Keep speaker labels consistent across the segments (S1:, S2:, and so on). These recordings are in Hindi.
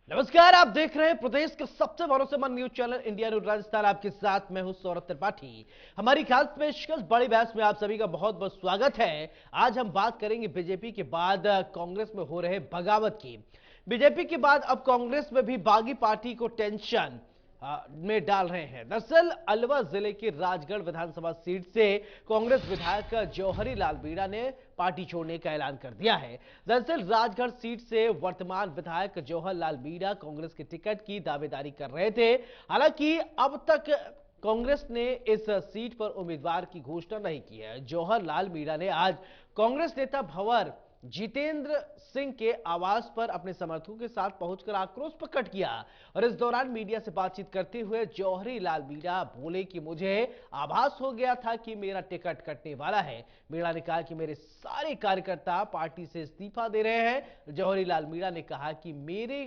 S1: नमस्कार, आप देख रहे हैं प्रदेश के सबसे भरोसेमंद news channel India news Rajasthan. आपके साथ मैं हूं सौरभ त्रिपाठी। हमारी खास पेशकश बड़ी बहस में आप सभी का बहुत बहुत स्वागत है। आज हम बात करेंगे बीजेपी के बाद कांग्रेस में हो रहे बगावत की। बीजेपी के बाद अब कांग्रेस में भी बागी पार्टी को टेंशन में डाल रहे हैं। दरअसल अलवर जिले की राजगढ़ विधानसभा सीट से कांग्रेस विधायक जौहरी लाल मीणा ने पार्टी छोड़ने का ऐलान कर दिया है। दरअसल राजगढ़ सीट से वर्तमान विधायक जौहर लाल मीणा कांग्रेस के टिकट की दावेदारी कर रहे थे। हालांकि अब तक कांग्रेस ने इस सीट पर उम्मीदवार की घोषणा नहीं की है। जौहर लाल मीणा ने आज कांग्रेस नेता भंवर जितेंद्र सिंह के आवास पर अपने समर्थकों के साथ पहुंचकर आक्रोश प्रकट किया और इस दौरान मीडिया से बातचीत करते हुए जौहरी लाल मीणा बोले कि मुझे आभास हो गया था कि मेरा टिकट कटने वाला है। मीणा ने कहा कि मेरे सारे कार्यकर्ता पार्टी से इस्तीफा दे रहे हैं। जौहरी लाल मीणा ने कहा कि मेरे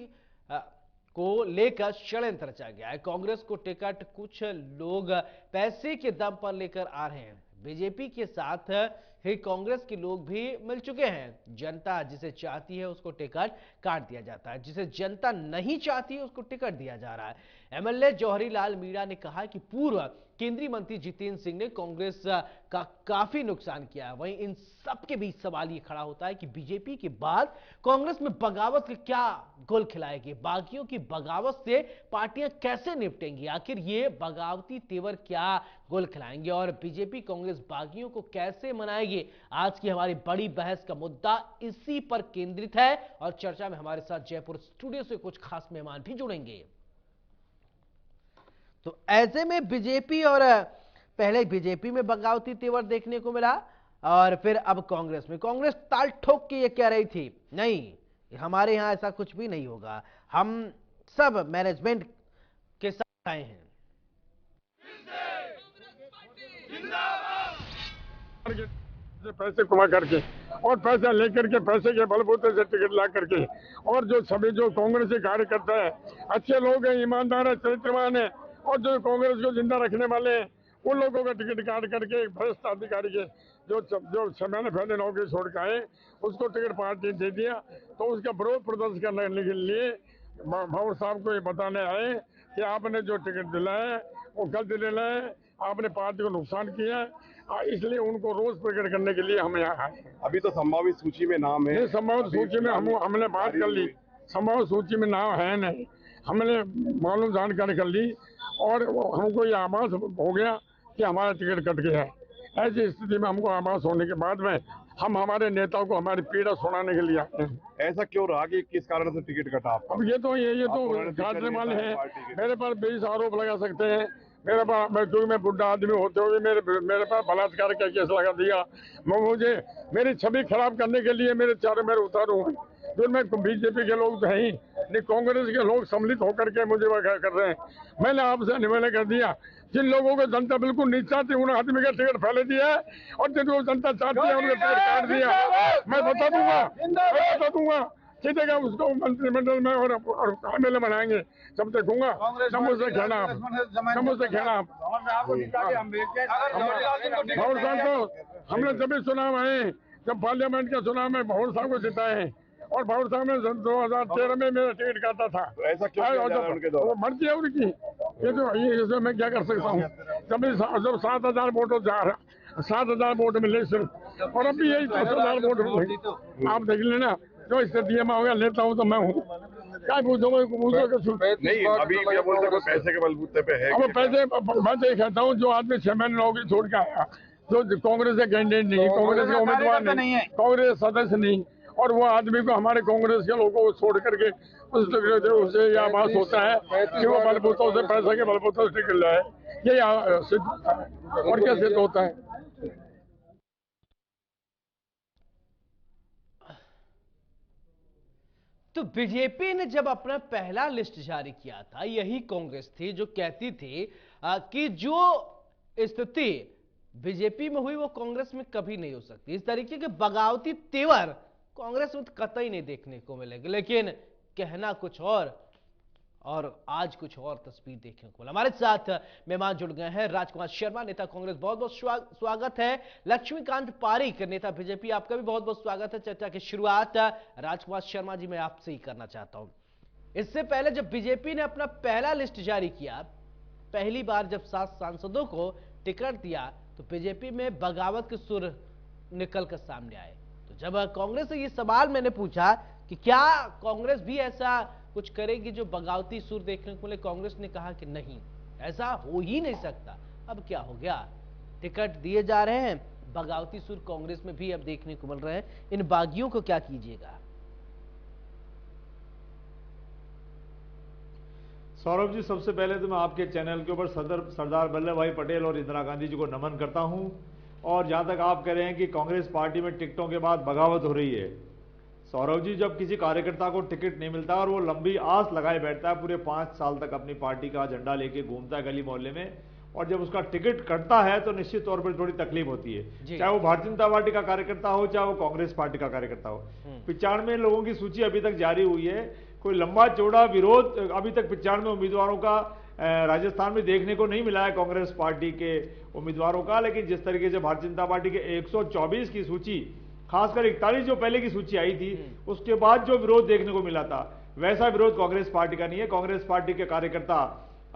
S1: को लेकर षड्यंत्र रचा गया है। कांग्रेस को टिकट कुछ लोग पैसे के दम पर लेकर आ रहे हैं। बीजेपी के साथ ही कांग्रेस के लोग भी मिल चुके हैं। जनता जिसे चाहती है उसको टिकट काट दिया जाता है, जिसे जनता नहीं चाहती है उसको टिकट दिया जा रहा है। एमएलए जौहरी लाल मीणा ने कहा कि पूर्व केंद्रीय मंत्री जितेंद्र सिंह ने कांग्रेस का काफी नुकसान किया है। वहीं इन सबके बीच सवाल ये खड़ा होता है कि बीजेपी के बाद कांग्रेस में बगावत के क्या गोल खिलाएगी। बागियों की बगावत से पार्टियां कैसे निपटेंगी, आखिर ये बगावती तेवर क्या गोल खिलाएंगे और बीजेपी कांग्रेस बागियों को कैसे मनाएगी। आज की हमारी बड़ी बहस का मुद्दा इसी पर केंद्रित है और चर्चा में हमारे साथ जयपुर स्टूडियो से कुछ खास मेहमान भी जुड़ेंगे। तो ऐसे में बीजेपी और पहले बीजेपी में बगावती तेवर देखने को मिला और फिर अब कांग्रेस में कांग्रेस ताल ठोक के ये कह रही थी नहीं, हमारे यहां ऐसा कुछ भी नहीं होगा, हम सब मैनेजमेंट के साथ आए हैं।
S2: पैसे कमा करके और पैसा लेकर के पैसे के बलबूते से टिकट ला करके और जो सभी जो कांग्रेस के कार्यकर्ता है, अच्छे लोग हैं, ईमानदार है, चरित्रवान है और जो कांग्रेस को जिंदा रखने वाले हैं, उन लोगों का टिकट काट करके भ्रष्ट अधिकारी के जो समय पहले नौकरी छोड़ के आए उसको टिकट पार्टी दे दिया। तो उसका विरोध प्रदर्शन करने के लिए भंवर साहब को ये बताने आए कि आपने जो टिकट दिलाया वो गलत दिलाया है, आपने पार्टी को नुकसान किया है, इसलिए उनको रोज प्रकट करने के लिए हम यहाँ आए हैं।
S3: अभी तो संभावित सूची में नाम है।
S2: संभावित सूची में हमने बात कर ली, संभावित सूची में नाम है नहीं, हमने मालूम जानकारी कर ली और हमको ये आभास हो गया कि हमारा टिकट कट गया है। ऐसी स्थिति में हमको आभास होने के बाद में हम हमारे नेताओं को हमारी पीड़ा सुनाने के लिए आए हैं।
S3: ऐसा क्यों रहा कि किस कारण से टिकट कटा आपका?
S2: अब ये तो काटने वाले हैं, मेरे पर 20 आरोप लगा सकते हैं। मेरे पास क्योंकि मैं बुढ़ा आदमी होते हुए मेरे पास बलात्कार का केस लगा दिया। मुझे मेरी छवि खराब करने के लिए मेरे उतारू हैं, जिनमें बीजेपी के लोग तो हैं ही नहीं, कांग्रेस के लोग सम्मिलित होकर के मुझे कर रहे हैं। मैंने आपसे निवेदन कर दिया, जिन लोगों को जनता बिल्कुल नहीं चाहती उन आदमी का टिकट फैले दिया है और जिनको जनता चाहती है उनका टिकट काट दिया। मैं बता दूंगा जीतेगा उसको मंत्रिमंडल में और एमएलए बनाएंगे, जब देखूंगा समूह से खेला भंवर साहब को हमने जब भी चुनाव आए, जब पार्लियामेंट का चुनाव में भंवर साहब को जिताए और भंवर साहब ने 2013 में मेरा टिकट काटा था।
S3: तो ऐसा क्यों?
S2: वो मर्जी है उनकी, ये तो ये मैं क्या कर सकता हूँ। जब 7,000 वोट 7,000 वोट मिले सिर्फ, और अभी यही 10,000 वोट मिले। आप देख लेना जो स्थिति में होगा, लेता हूँ तो मैं हूँ, क्या पूछोगे
S3: नहीं, अभी पैसे के बलबूते पे है।
S2: अब पैसे मैं तो कहता हूँ, जो आदमी 6 महीने नौकरी छोड़ के आया, जो कांग्रेस के कैंडिडेट नहीं, कांग्रेस के उम्मीदवार नहीं, कांग्रेस सदस्य नहीं, और वो आदमी को हमारे कांग्रेस के लोगों को छोड़ करके उसे यह आभास होता है कि वो बलबूतों से पैसे के बलबूतों से निकल रहा है। ये सिद्ध होता है और क्या सिद्ध होता है।
S1: तो बीजेपी ने जब अपना पहला लिस्ट जारी किया था, यही कांग्रेस थी जो कहती थी कि जो स्थिति बीजेपी में हुई वो कांग्रेस में कभी नहीं हो सकती। इस तरीके के बगावती तेवर कांग्रेस में कतई नहीं देखने को मिलेगा, लेकिन कहना कुछ और आज कुछ और तस्वीर देखने को मिला। हमारे साथ मेहमान जुड़ गए हैं राजकुमार शर्मा, नेता कांग्रेस, बहुत बहुत स्वागत है। लक्ष्मीकांत पारीक, नेता बीजेपी, आपका भी बहुत बहुत स्वागत है। चर्चा की शुरुआत राजकुमार शर्मा जी मैं आपसे ही करना चाहता हूं। इससे पहले जब बीजेपी ने अपना पहला लिस्ट जारी किया, पहली बार जब 7 सांसदों को टिकट दिया, तो बीजेपी में बगावत के सुर निकल कर सामने आए। तो जब कांग्रेस से ये सवाल मैंने पूछा कि क्या कांग्रेस भी ऐसा कुछ करेगी जो बगावती सुर देखने को मिले, कांग्रेस ने कहा कि नहीं, ऐसा हो ही नहीं सकता। अब क्या हो गया, टिकट दिए जा रहे हैं, बगावती सुर कांग्रेस में भी अब देखने को मिल रहे हैं। इन बागियों को क्या कीजिएगा?
S4: सौरभ जी, सबसे पहले तो मैं आपके चैनल के ऊपर सरदार वल्लभ भाई पटेल और इंदिरा गांधी जी को नमन करता हूं। और जहां तक आप कह रहे हैं कि कांग्रेस पार्टी में टिकटों के बाद बगावत हो रही है, सौरभ जी, जब किसी कार्यकर्ता को टिकट नहीं मिलता और वो लंबी आस लगाए बैठता है, पूरे 5 साल तक अपनी पार्टी का झंडा लेके घूमता है गली मोहल्ले में, और जब उसका टिकट कटता है तो निश्चित तौर पर थोड़ी तकलीफ होती है। चाहे वो भारतीय जनता पार्टी का कार्यकर्ता हो, चाहे वो कांग्रेस पार्टी का कार्यकर्ता हो। 95 लोगों की सूची अभी तक जारी हुई है। कोई लंबा चौड़ा विरोध अभी तक 95 उम्मीदवारों का राजस्थान में देखने को नहीं मिला है कांग्रेस पार्टी के उम्मीदवारों का। लेकिन जिस तरीके से भारतीय जनता पार्टी के 124 की सूची, खासकर 41 जो पहले की सूची आई थी, उसके बाद जो विरोध देखने को मिला था, वैसा विरोध कांग्रेस पार्टी का नहीं है। कांग्रेस पार्टी के कार्यकर्ता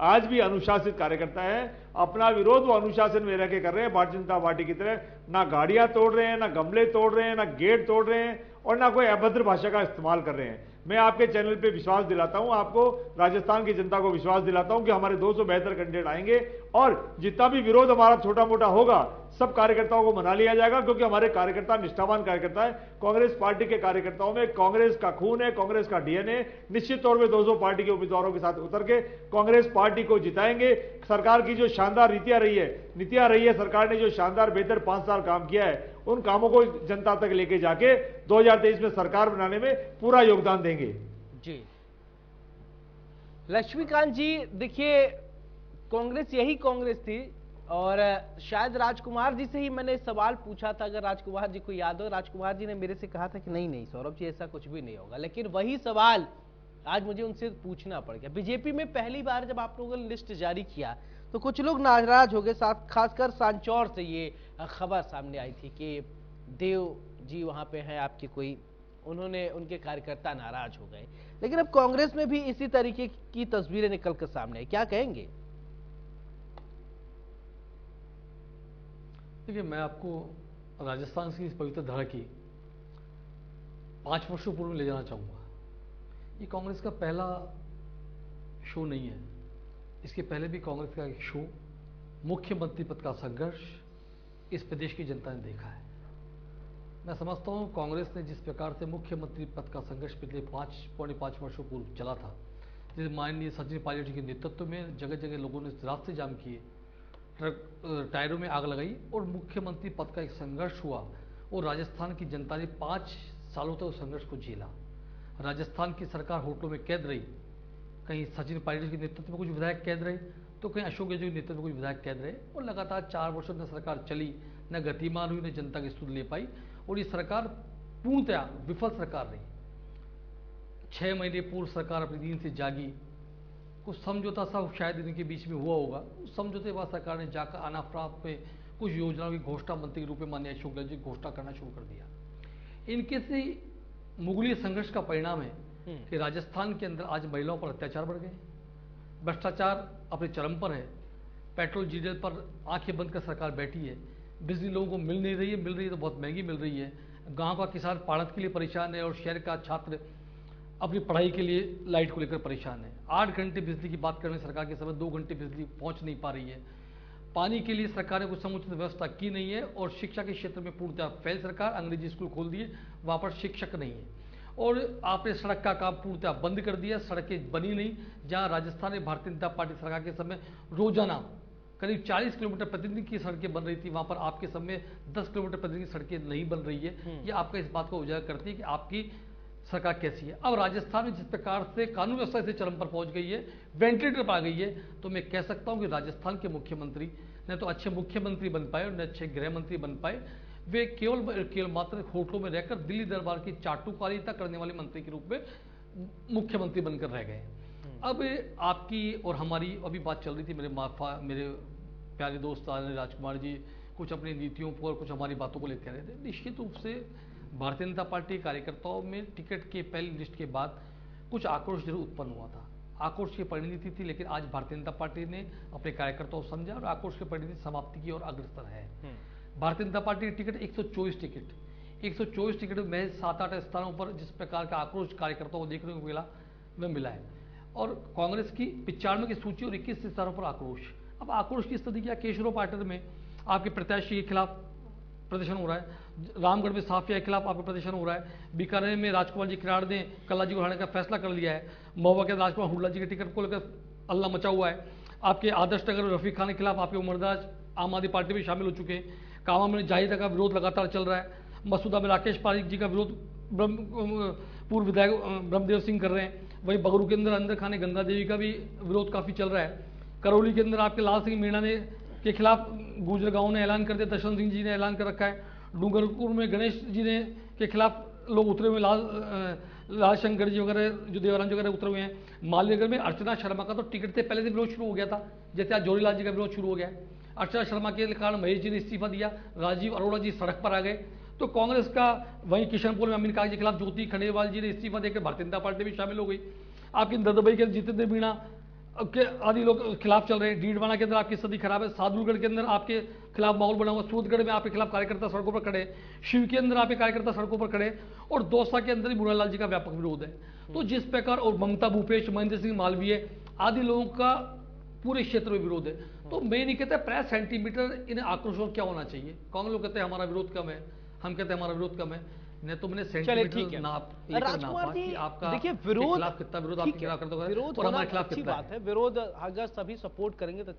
S4: आज भी अनुशासित कार्यकर्ता है। अपना विरोध वो अनुशासन में रह के कर रहे हैं। भारतीय जनता पार्टी की तरह ना गाड़ियां तोड़ रहे हैं, ना गमले तोड़ रहे हैं, ना गेट तोड़ रहे हैं, और ना कोई अभद्र भाषा का इस्तेमाल कर रहे हैं। मैं आपके चैनल पे विश्वास दिलाता हूं, आपको, राजस्थान की जनता को विश्वास दिलाता हूं कि हमारे 200 बेहतर कैंडिडेट आएंगे, और जितना भी विरोध हमारा छोटा मोटा होगा, सब कार्यकर्ताओं को मना लिया जाएगा, क्योंकि हमारे कार्यकर्ता निष्ठावान कार्यकर्ता है। कांग्रेस पार्टी के कार्यकर्ताओं में कांग्रेस का खून है, कांग्रेस का डीएनए। निश्चित तौर पर 200 पार्टी के उम्मीदवारों के साथ उतर के कांग्रेस पार्टी को जिताएंगे। सरकार की जो शानदार नीतियां रही है, सरकार ने जो शानदार बेहतर 5 साल काम किया है, उन कामों को जनता तक लेके जाके 2023 में सरकार बनाने में पूरा योगदान देंगे।
S1: जी लक्ष्मीकांत जी, देखिए, कांग्रेस यही कांग्रेस थी, और शायद राजकुमार जी से ही मैंने सवाल पूछा था, अगर राजकुमार जी को याद हो। राजकुमार जी ने मेरे से कहा था कि नहीं सौरभ जी, ऐसा कुछ भी नहीं होगा। लेकिन वही सवाल आज मुझे उनसे पूछना पड़ गया। बीजेपी में पहली बार जब आप लोगों ने लिस्ट जारी किया, तो कुछ लोग नाराज हो गए, साथ खासकर सांचौर से ये खबर सामने आई थी कि देव जी वहां पे हैं आपके कोई, उनके कार्यकर्ता नाराज हो गए। लेकिन अब कांग्रेस में भी इसी तरीके की तस्वीरें निकल कर सामने आई, क्या कहेंगे?
S5: देखिए, मैं आपको राजस्थान की इस पवित्र धरा की 5 वर्षों पूर्व ले जाना चाहूँगा। ये कांग्रेस का पहला शो नहीं है। इसके पहले भी कांग्रेस का एक शो, मुख्यमंत्री पद का संघर्ष, इस प्रदेश की जनता ने देखा है। मैं समझता हूँ कांग्रेस ने जिस प्रकार से मुख्यमंत्री पद का संघर्ष पिछले 5 वर्षों पूर्व चला था, जिस माननीय सचिन पायलट जी के नेतृत्व में जगह जगह लोगों ने रास्ते जाम किए, ट्रक टायरों में आग लगाई, और मुख्यमंत्री पद का एक संघर्ष हुआ, और राजस्थान की जनता ने 5 सालों तक उस संघर्ष को झेला। राजस्थान की सरकार होटलों में कैद रही, कहीं सचिन पायलट के नेतृत्व में कुछ विधायक कैद रहे, तो कहीं अशोक गहलोत के नेतृत्व में कुछ विधायक कैद रहे, और लगातार 4 वर्षों न सरकार चली, न गतिमान हुई, न जनता की सुध ले पाई, और ये सरकार पूर्णतया विफल सरकार रही। 6 महीने पूर्व सरकार अपनी नींद से जागी, कुछ समझौता सा शायद इनके बीच में हुआ होगा। उस समझौते के बाद सरकार ने जाकर अनाफ्राफ में कुछ योजनाओं की घोषणा मंत्री के रूप में माननीय अशोक गहलोत जी घोषणा करना शुरू कर दिया। इनके से मुगली संघर्ष का परिणाम है कि राजस्थान के अंदर आज महिलाओं पर अत्याचार बढ़ गए, भ्रष्टाचार अपने चरम पर है, पेट्रोल डीजल पर आंखें बंद कर सरकार बैठी है, बिजली लोगों को मिल नहीं रही है, मिल रही है तो बहुत महंगी मिल रही है, गांव का किसान पढ़त के लिए परेशान है, और शहर का छात्र अपनी पढ़ाई के लिए लाइट को लेकर परेशान है। 8 घंटे बिजली की बात करने सरकार के समय 2 घंटे बिजली पहुंच नहीं पा रही है। पानी के लिए सरकार ने कुछ समुचित व्यवस्था की नहीं है, और शिक्षा के क्षेत्र में पूर्णतः फेल सरकार, अंग्रेजी स्कूल खोल दिए, वहाँ पर शिक्षक नहीं है, और आपने सड़क का काम पूर्णतः बंद कर दिया, सड़कें बनी नहीं। जहाँ राजस्थान में भारतीय जनता पार्टी सरकार के समय रोजाना करीब 40 किलोमीटर प्रतिदिन की सड़कें बन रही थी, वहाँ पर आपके समय 10 किलोमीटर प्रतिदिन की सड़कें नहीं बन रही है। ये आपका इस बात को उजागर करती है कि आपकी सरकार कैसी है। अब राजस्थान में जिस प्रकार से कानून व्यवस्था से चरम पर पहुंच गई है, वेंटिलेटर पर आ गई है, तो मैं कह सकता हूं कि राजस्थान के मुख्यमंत्री न तो अच्छे मुख्यमंत्री बन पाए और न अच्छे गृह मंत्री बन पाए। वे केवल मात्र होटलों में रहकर दिल्ली दरबार की चाटुकारिता करने वाले मंत्री के रूप में मुख्यमंत्री बनकर रह गए। अब आपकी और हमारी अभी बात चल रही थी, मेरे प्यारे दोस्त राजकुमार जी कुछ अपनी नीतियों पर, कुछ हमारी बातों को लेकर रहे थे। निश्चित रूप से भारतीय जनता पार्टी कार्यकर्ताओं में टिकट के पहली लिस्ट के बाद कुछ आक्रोश जरूर उत्पन्न हुआ था। आक्रोश की परिणति थी, लेकिन आज भारतीय जनता पार्टी ने अपने कार्यकर्ताओं को समझा और आक्रोश की परिणति समाप्ति की ओर अग्रसर है। भारतीय जनता पार्टी की टिकट 124 टिकट में 7-8 स्थानों पर जिस प्रकार का आक्रोश कार्यकर्ताओं को देखने को मिला है। और कांग्रेस की 95 की सूची और 21 स्थानों पर आक्रोश। अब आक्रोश की स्थिति क्या? केशवराव पाटिल में आपके प्रत्याशी के खिलाफ प्रदर्शन हो रहा है, रामगढ़ में साफिया के खिलाफ आपका प्रदर्शन हो रहा है, बीकानेर में राजकुमार जी किराड़ ने कल्ला जी को हटाने का फैसला कर लिया है, महुआ के राजकुमार हुड्डा जी के टिकट को लेकर अल्लाह मचा हुआ है। आपके आदर्श नगर में रफीक खान के खिलाफ आपके उमरदाज आम आदमी पार्टी में शामिल हो चुके हैं। कामा में जाहिदा का विरोध लगातार चल रहा है। मसूदा में राकेश पारिक जी का विरोध पूर्व विधायक ब्रह्मदेव सिंह कर रहे हैं। वहीं बगरू के अंदर खाने गंगा देवी का भी विरोध काफी चल रहा है। करौली के अंदर आपके लाल सिंह मीणा ने के खिलाफ गुजर गांव ने ऐलान कर दिया, दर्शन सिंह जी ने ऐलान कर रखा है। डूंगरपुर में गणेश जी ने के खिलाफ लोग उतरे हुए, लाल शंकर जी वगैरह जो देवराम वगैरह उतरे हुए हैं। मालनगर में अर्चना शर्मा का तो टिकट से पहले से विरोध शुरू हो गया था, जैसे आज जोरीलाल जी का विरोध शुरू हो गया है। अर्चना शर्मा के कारण महेश जी ने इस्तीफा दिया, राजीव अरोड़ा जी सड़क पर आ गए। तो कांग्रेस का वहीं किशनपुर में अमीन काग के खिलाफ ज्योति खंडेलवाल जी ने इस्तीफा देकर भारतीय जनता पार्टी भी शामिल हो गई। आपकी ददबई के जितेंद्र मीणा के आदि लोग खिलाफ चल रहे हैं। डीडवाना के अंदर आपकी स्थिति खराब है। सादुलगढ़ के अंदर आपके खिलाफ माहौल बना हुआ। सूदगढ़ में आपके खिलाफ कार्यकर्ता सड़कों पर खड़े, शिव के अंदर आपके कार्यकर्ता सड़कों पर खड़े, और दौसा के अंदर ही मुरारलाल जी का व्यापक विरोध है। तो जिस प्रकार, और ममता भूपेश, महेंद्र सिंह मालवीय आदि लोगों का पूरे क्षेत्र में विरोध है। तो मैं नहीं कहता प्राय सेंटीमीटर इन आक्रोशों क्या होना चाहिए। कांग्रेस लोग कहते हैं हमारा विरोध कम है, हम कहते हैं हमारा विरोध कम है। नहीं तो मैंने सेंटीमीटर नाप
S1: राजकुमार जी,
S5: आपका
S1: देखिए विरोध
S5: कितना विरोध आपके खिलाफ करते हो,
S1: विरोध
S5: और हमारे खिलाफ
S1: अच्छी
S5: कितना
S1: बात है। विरोध अगर सभी सपोर्ट करेंगे तो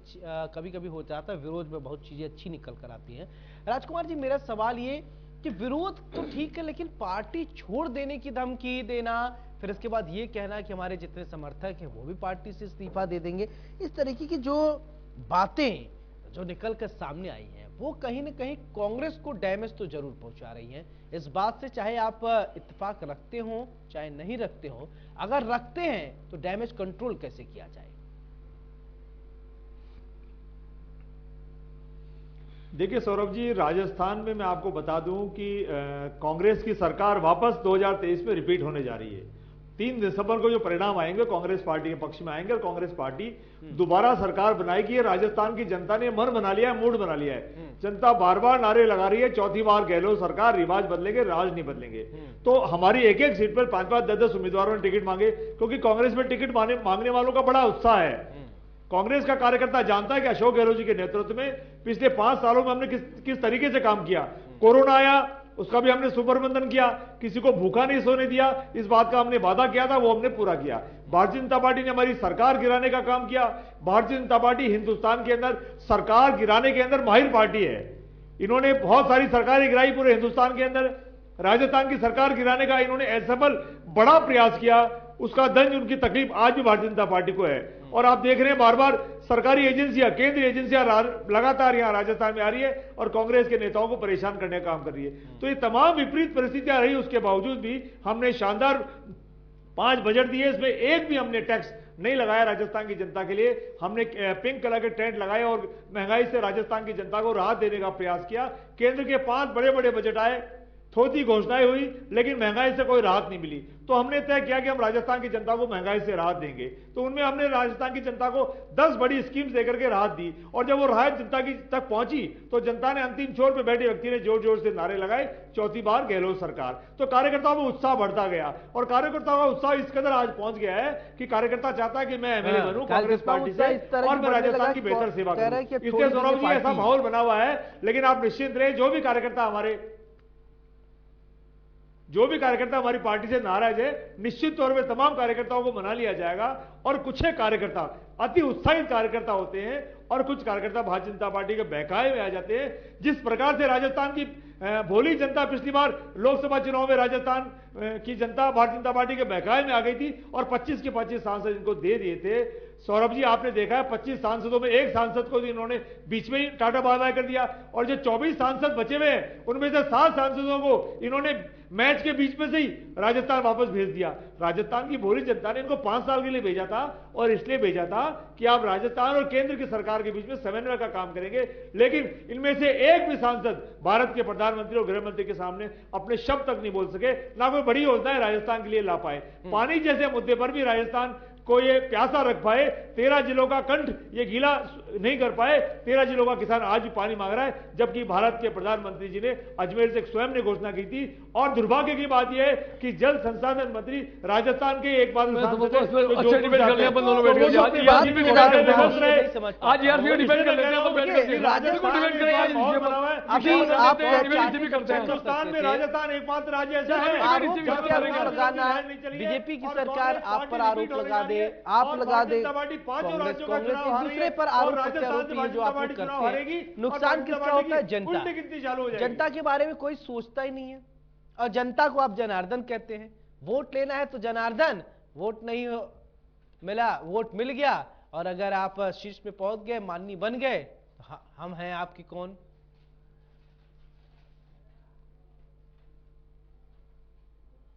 S1: कभी कभी हो जाता है, विरोध में बहुत चीजें अच्छी निकल कर आती हैं। राजकुमार जी, मेरा सवाल ये कि विरोध तो ठीक है, लेकिन पार्टी छोड़ देने की धमकी देना, फिर इसके बाद ये कहना कि हमारे जितने समर्थक हैं वो भी पार्टी से इस्तीफा दे देंगे, इस तरीके की जो बातें जो निकल कर सामने आई हैं वो कहीं ना कहीं कांग्रेस को डैमेज तो जरूर पहुंचा रही हैं। इस बात से चाहे आप इत्तेफाक रखते हो चाहे नहीं रखते हो, अगर रखते हैं तो डैमेज कंट्रोल कैसे किया जाए?
S4: देखिए सौरभ जी, राजस्थान में मैं आपको बता दूं कि कांग्रेस की सरकार वापस 2023 में रिपीट होने जा रही है। 3 दिसंबर को जो परिणाम आएंगे कांग्रेस पार्टी के पक्ष में आएंगे और कांग्रेस पार्टी दोबारा सरकार बनाएगी। ये राजस्थान की जनता ने मन बना लिया है, मूड बना लिया है। जनता बार बार नारे लगा रही है, चौथी बार गहलोत सरकार, रिवाज बदलेंगे, राज नहीं बदलेंगे। तो हमारी एक एक सीट पर 5-5, 10-10 उम्मीदवारों ने टिकट मांगे, क्योंकि कांग्रेस में टिकट मांगने वालों का बड़ा उत्साह है। कांग्रेस का कार्यकर्ता जानता है कि अशोक गहलोत जी के नेतृत्व में पिछले 5 सालों में हमने किस तरीके से काम किया। कोरोना आया, उसका भी हमने सुप्रबंधन किया, किसी को भूखा नहीं सोने दिया, इस बात का हमने वादा किया था, वो हमने पूरा किया। भारतीय जनता पार्टी ने हमारी सरकार गिराने का काम किया। भारतीय जनता पार्टी हिंदुस्तान के अंदर सरकार गिराने के अंदर माहिर पार्टी है। इन्होंने बहुत सारी सरकारें गिराई पूरे हिंदुस्तान के अंदर। राजस्थान की सरकार गिराने का इन्होंने असफल बड़ा प्रयास किया, उसका दंज, उनकी तकलीफ आज भी भारतीय जनता पार्टी को है। और आप देख रहे हैं बार बार सरकारी एजेंसियां, केंद्रीय एजेंसियां लगातार यहां राजस्थान में आ रही है और कांग्रेस के नेताओं को परेशान करने का काम कर रही है। तो ये तमाम विपरीत परिस्थितियां रही, उसके बावजूद भी हमने शानदार 5 बजट दिए, इसमें एक भी हमने टैक्स नहीं लगाया राजस्थान की जनता के लिए। हमने पिंक कलर के टेंट लगाए और महंगाई से राजस्थान की जनता को राहत देने का प्रयास किया। केंद्र के 5 बड़े बड़े बजट आए, थोड़ी घोषणाएं हुई, लेकिन महंगाई से कोई राहत नहीं मिली। तो हमने तय किया कि हम राजस्थान की जनता को महंगाई से राहत देंगे। तो उनमें हमने राजस्थान की जनता को 10 बड़ी स्कीम्स देकर के राहत दी, और जब वो राहत जनता की तक पहुंची तो जनता ने अंतिम छोर पे बैठे व्यक्ति ने जोर जोर से नारे लगाए, चौथी बार गहलोत सरकार। तो कार्यकर्ताओं में उत्साह बढ़ता गया, और कार्यकर्ताओं का उत्साह इस कदर आज पहुंच गया है कि कार्यकर्ता चाहता है कि मैं एमएलए बनूं कांग्रेस पार्टी से और मैं राजस्थान की बेहतर सेवा करूं। इसलिए सौरभ जी ऐसा माहौल बना हुआ है। लेकिन आप निश्चिंत रहे, जो भी कार्यकर्ता हमारी पार्टी से नाराज है, निश्चित तौर पे तमाम कार्यकर्ताओं को मना लिया जाएगा। और कुछ कार्यकर्ता अति उत्साहित कार्यकर्ता होते हैं और कुछ कार्यकर्ता भारतीय जनता पार्टी के बहकावे में आ जाते हैं। जिस प्रकार से राजस्थान की भोली जनता पिछली बार लोकसभा चुनाव में राजस्थान की जनता भारतीय जनता पार्टी के बहकावे में आ गई थी और 25 के 25 सांसद इनको दे दिए थे। सौरभ जी, आपने देखा है 25 सांसदों में एक सांसद को इन्होंने बीच में ही टाटा बाय बाय कर दिया, और जो 24 सांसद बचे हुए हैं उनमें से 7 सांसदों को इन्होंने मैच के बीच में से ही राजस्थान वापस भेज दिया। राजस्थान की भोली जनता ने इनको 5 साल के लिए भेजा था, और इसलिए भेजा था कि आप राजस्थान और केंद्र की सरकार के बीच में समन्वय का काम करेंगे। लेकिन इनमें से एक भी सांसद भारत के प्रधानमंत्री और गृह मंत्री के सामने अपने शब्द तक नहीं बोल सके, ना कोई बड़ी योजनाएं राजस्थान के लिए ला पाए। पानी जैसे मुद्दे पर भी राजस्थान को ये प्यासा रख पाए, 13 जिलों का कंठ ये गीला नहीं कर पाए। 13 जिलों का किसान आज भी पानी मांग रहा है, जबकि भारत के प्रधानमंत्री जी ने अजमेर से स्वयं ने घोषणा की थी। और दुर्भाग्य की बात यह है कि जल संसाधन मंत्री राजस्थान के एक बार हिंदुस्तान में राजस्थान एकमात्र राज्य ऐसा है
S1: बीजेपी की सरकार आप पर आरोप लगा दे, आप लगा दे, कांग्रेस एक दूसरे पर आरोप प्रत्यारोप जो आप लोग करते हैं, नुकसान किसका होता है? जनता। जनता के बारे में कोई सोचता ही नहीं है, और जनता को आप जनार्दन कहते हैं। वोट लेना है तो जनार्दन, वोट नहीं मिला, वोट मिल गया, और अगर आप शीर्ष में पहुंच गए, माननीय बन गए, हम हैं आपकी कौन?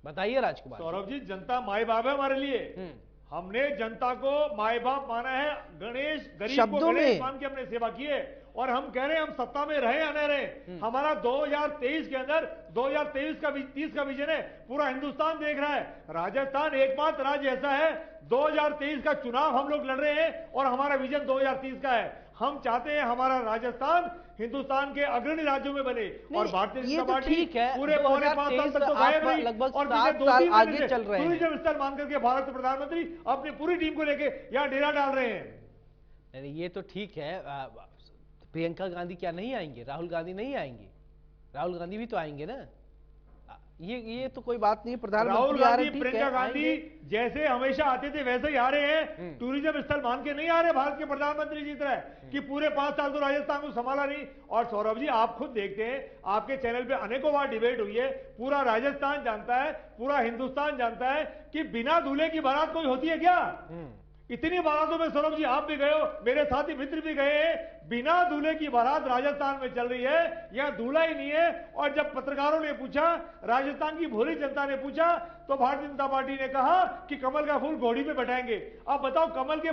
S1: बताइए राजकुमार।
S4: सौरभ जी, जनता माई बाप है हमारे लिए। हमने जनता को माई बाप माना है, गणेश गरीब को गणेश मान के हमने सेवा की है। और हम कह रहे हैं हम सत्ता में रहे या नहीं रहे, हमारा 2023 के अंदर 2023 का विजन है, पूरा हिंदुस्तान देख रहा है। राजस्थान एकमात्र राज्य ऐसा है, 2023 का चुनाव हम लोग लड़ रहे हैं और हमारा विजन 2030 का है। हम चाहते हैं हमारा राजस्थान हिंदुस्तान के अग्रणी राज्यों में बने। और भारतीय जनता पार्टी पूरे 5.5 साल तक तो गायब रही,
S1: लगभग
S4: और
S1: 7 साल आगे चल रहे हैं।
S4: टूरिज्म स्थल मान करके भारत के प्रधानमंत्री अपनी पूरी टीम को लेके यहाँ डेरा डाल रहे हैं।
S1: ये तो ठीक है, प्रियंका गांधी क्या नहीं आएंगे? राहुल गांधी नहीं आएंगे? राहुल गांधी भी तो आएंगे ना। ये तो कोई बात नहीं। प्रधानमंत्री
S4: राहुल गांधी, प्रियंका गांधी जैसे हमेशा आते थे वैसे ही आ रहे हैं। टूरिज्म स्थल मान के नहीं आ रहे भारत के प्रधानमंत्री जी तरह कि पूरे 5 साल तो राजस्थान को संभाला नहीं। और सौरभ जी, आप खुद देखते हैं, आपके चैनल पे अनेकों बार डिबेट हुई है, पूरा राजस्थान जानता है, पूरा हिंदुस्तान जानता है कि बिना दूल्हे की बारात कोई होती है क्या? इतनी बारातों में सौरभ जी आप भी गए हो, मेरे साथी मित्र भी गए हैं, बिना दूल्हे की बारात राजस्थान में चल रही है, यहां दूल्हा ही नहीं है। और जब पत्रकारों ने पूछा, राजस्थान की भोली जनता ने पूछा, तो भारतीय जनता पार्टी ने कहा कि कमल का फूल घोड़ी पे बैठाएंगे। अब बताओ, कमल का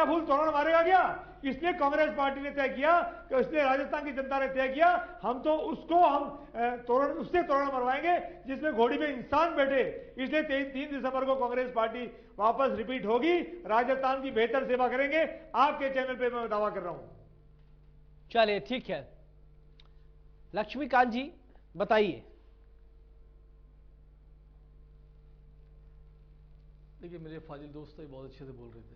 S4: फूल तोरण मारेगा क्या? इसलिए कांग्रेस पार्टी ने तय किया, कि इसलिए राजस्थान की जनता ने तय किया, हम तो उससे तोरण मरवाएंगे जिसमें घोड़ी में इंसान बैठे। इसलिए 3 दिसंबर को कांग्रेस पार्टी वापस रिपीट होगी, राजस्थान की बेहतर सेवा करेंगे। आपके चैनल पे मैं दावा कर रहा हूं।
S1: चलिए ठीक है, लक्ष्मीकांत जी बताइए।
S5: देखिए, मेरे फाजिल दोस्त तो बहुत अच्छे से बोल रहे थे।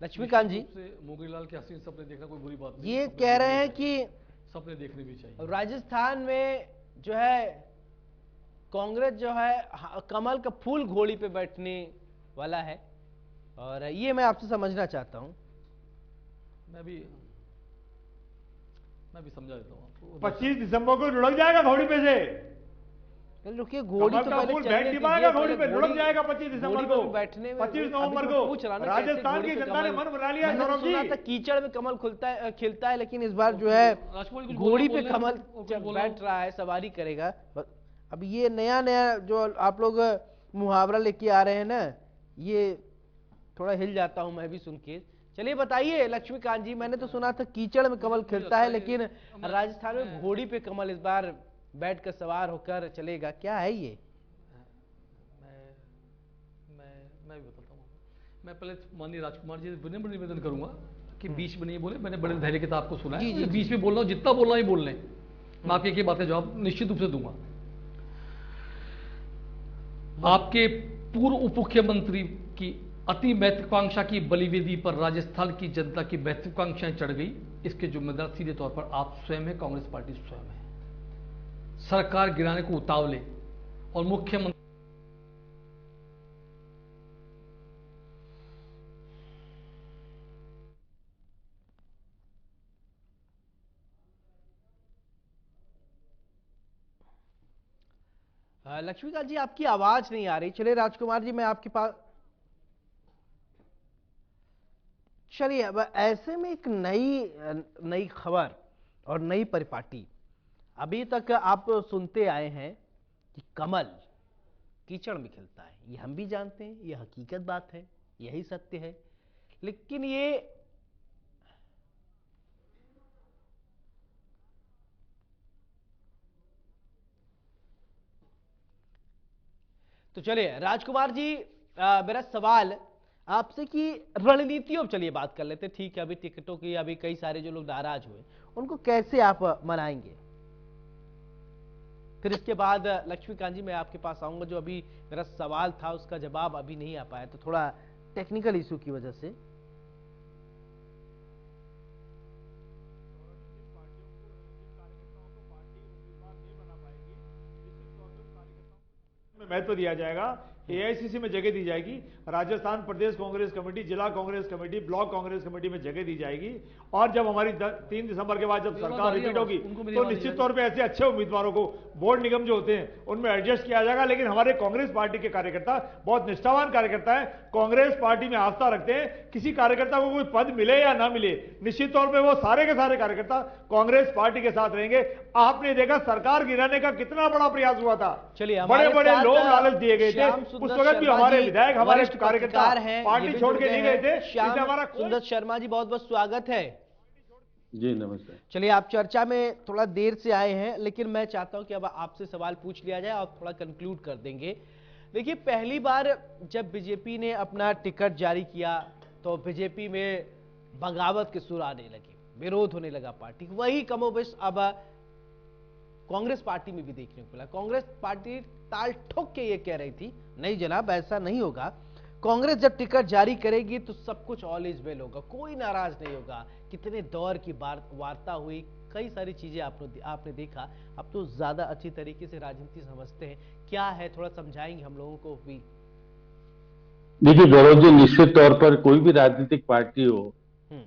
S1: लक्ष्मीकांत जी,
S5: मोगरीलाल के हसीन सपने देखना कोई बुरी बात नहीं,
S1: ये कह रहे हैं कि
S5: सपने देखने भी चाहिए।
S1: राजस्थान में जो है कांग्रेस जो है कमल का फूल घोड़ी पे बैठने वाला है, और ये मैं आपसे समझना चाहता हूं।
S5: मैं भी समझा देता हूँ।
S4: 25 दिसंबर को लुढ़क जाएगा घोड़ी पे से।
S1: रुकिए, घोड़ी तो पहले
S4: बैठ नहीं पाएगा, घोड़ी पे लुढ़क जाएगा 25 दिसंबर को।
S1: बैठने में
S4: 25 नवंबर को राजस्थान की जनता ने मन बना लिया। सौरभ जी,
S1: कीचड़ में कमल खिलता है, लेकिन इस बार जो है घोड़ी पे कमल बैठ रहा है, सवारी करेगा। अब ये नया जो आप लोग मुहावरा लेके आ रहे हैं ना, ये थोड़ा हिल जाता हूं मैं भी सुन के। चलिए बताइए लक्ष्मीकांत जी, मैंने तो सुना था कीचड़ में कमल खिलता है, लेकिन राजस्थान में घोड़ी पे कमल इस बार बैठ कर सवार होकर चलेगा, क्या है ये?
S5: मैं भी बताता हूँ। मैं पहले माननीय राजकुमार जी से विनम्र निवेदन करूंगा कि बीच में नहीं बोले। मैंने बड़े धैर्य के साथ आपको सुना है, बीच में बोल रहा हूँ, जितना बोलना ही बोल लें। मैं आपकी एक बातें जवाब निश्चित रूप से दूंगा। आपके पूर्व उप मुख्यमंत्री की अति महत्वाकांक्षा की बलिवेदी पर राजस्थान की जनता की महत्वाकांक्षाएं चढ़ गई, इसके जिम्मेदार सीधे तौर पर आप स्वयं है, कांग्रेस पार्टी स्वयं है। सरकार गिराने को उतावले और मुख्यमंत्री
S1: लक्ष्मीकांत जी, आपकी आवाज नहीं आ रही। चलिए राजकुमार जी, मैं आपके पास, चलिए अब ऐसे में एक नई खबर और नई परिपाटी अभी तक आप सुनते आए हैं कि कमल कीचड़ में खिलता है, ये हम भी जानते हैं, ये हकीकत बात है, यही सत्य है। लेकिन ये तो चलिए राजकुमार जी, मेरा सवाल आपसे कि रणनीतियों पर चलिए बात कर लेते हैं। ठीक है, अभी टिकटों की अभी कई सारे जो लोग नाराज हुए उनको कैसे आप मनाएंगे? फिर इसके बाद लक्ष्मीकांत जी मैं आपके पास आऊंगा। जो अभी मेरा सवाल था उसका जवाब अभी नहीं आ पाया, तो थोड़ा टेक्निकल इशू की वजह से।
S4: महत्व दिया जाएगा, एआईसीसी में जगह दी जाएगी, राजस्थान प्रदेश कांग्रेस कमेटी, जिला Congress committee, block Congress committee में जगह दी जाएगी। और जब हमारी 3 दिसंबर के बाद जब सरकार रिपीट होगी तो निश्चित तौर पे ऐसे अच्छे उम्मीदवारों को बोर्ड निगम जो होते हैं उनमें एडजस्ट किया जाएगा। लेकिन हमारे कांग्रेस पार्टी के कार्यकर्ता बहुत निष्ठावान कार्यकर्ता है, कांग्रेस पार्टी में आस्था रखते हैं। किसी कार्यकर्ता को कोई पद मिले या ना मिले, निश्चित तौर पर वो सारे के सारे कार्यकर्ता कांग्रेस पार्टी के साथ रहेंगे। आपने देखा सरकार गिराने का कितना बड़ा प्रयास हुआ था,
S1: चलिए
S4: बड़े बड़े लोग लालच दिए गए थे, उस वक्त भी हमारे विधायक हमारे कार्यकर्ता पार्टी छोड़ के नहीं गए थे। इससे हमारा
S1: सुंदर शर्मा जी बहुत बहुत स्वागत है
S2: जी। नमस्ते।
S1: चलिए, आप चर्चा में थोड़ा देर से आए हैं, लेकिन मैं चाहता हूं कि अब आपसे सवाल पूछ लिया जाए और थोड़ा कंक्लूड कर देंगे। देखिए, पहली बार जब बीजेपी ने अपना टिकट जारी किया तो बीजेपी में बगावत के सुर आने लगे, विरोध होने लगा पार्टी। वही कमोबेश अब कांग्रेस पार्टी में भी देखने को मिला। कांग्रेस पार्टी ताल ठोक के ये कह रही थी, नहीं जनाब ऐसा नहीं होगा, कांग्रेस जब टिकट जारी करेगी तो सब कुछ ऑल इज वेल होगा, कोई नाराज नहीं होगा। कितने दौर की वार्ता हुई, कई सारी चीजें आपने देखा। अब तो ज्यादा अच्छी तरीके से राजनीति समझते हैं, क्या है थोड़ा समझाएंगे हम लोगों को भी?
S6: देखिए गौरव जी, निश्चित तौर पर कोई भी राजनीतिक पार्टी हो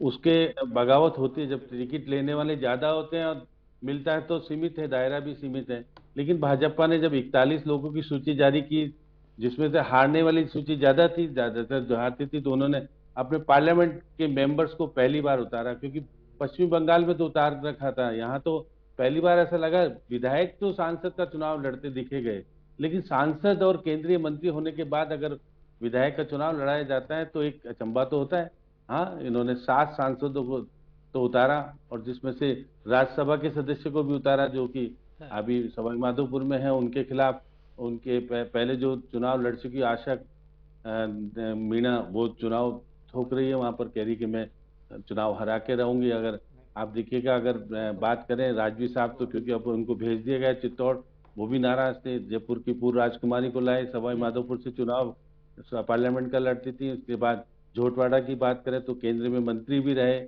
S6: उसके बगावत होती है जब टिकट लेने वाले ज्यादा होते हैं और मिलता है तो सीमित है, दायरा भी सीमित है। लेकिन भाजपा ने जब 41 लोगों की सूची जारी की जिसमें से हारने वाली सूची ज्यादा थी, ज्यादातर जो हारती थी, तो उन्होंने अपने पार्लियामेंट के मेंबर्स को पहली बार उतारा। क्योंकि पश्चिमी बंगाल में तो उतार रखा था, यहाँ तो पहली बार ऐसा लगा। विधायक तो सांसद का चुनाव लड़ते दिखे गए, लेकिन सांसद और केंद्रीय मंत्री होने के बाद अगर विधायक का चुनाव लड़ाया जाता है तो एक अचंभा तो होता है। हाँ, इन्होंने 7 सांसदों को तो उतारा और जिसमें से राज्यसभा के सदस्य को भी उतारा जो कि अभी सवाईमाधोपुर में है। उनके खिलाफ उनके पहले जो चुनाव लड़ चुकी आशा मीणा, वो चुनाव ठोक रही है वहां पर, कह रही कि मैं चुनाव हरा के रहूंगी। अगर आप देखिएगा, अगर बात करें राजवी साहब, तो क्योंकि अब उनको भेज दिया गया चित्तौड़, वो भी नाराज थे। जयपुर की पूर्व राजकुमारी को लाए, सवाईमाधोपुर से चुनाव पार्लियामेंट का लड़ती थी। उसके बाद झोटवाड़ा की बात करें तो केंद्र में मंत्री भी रहे,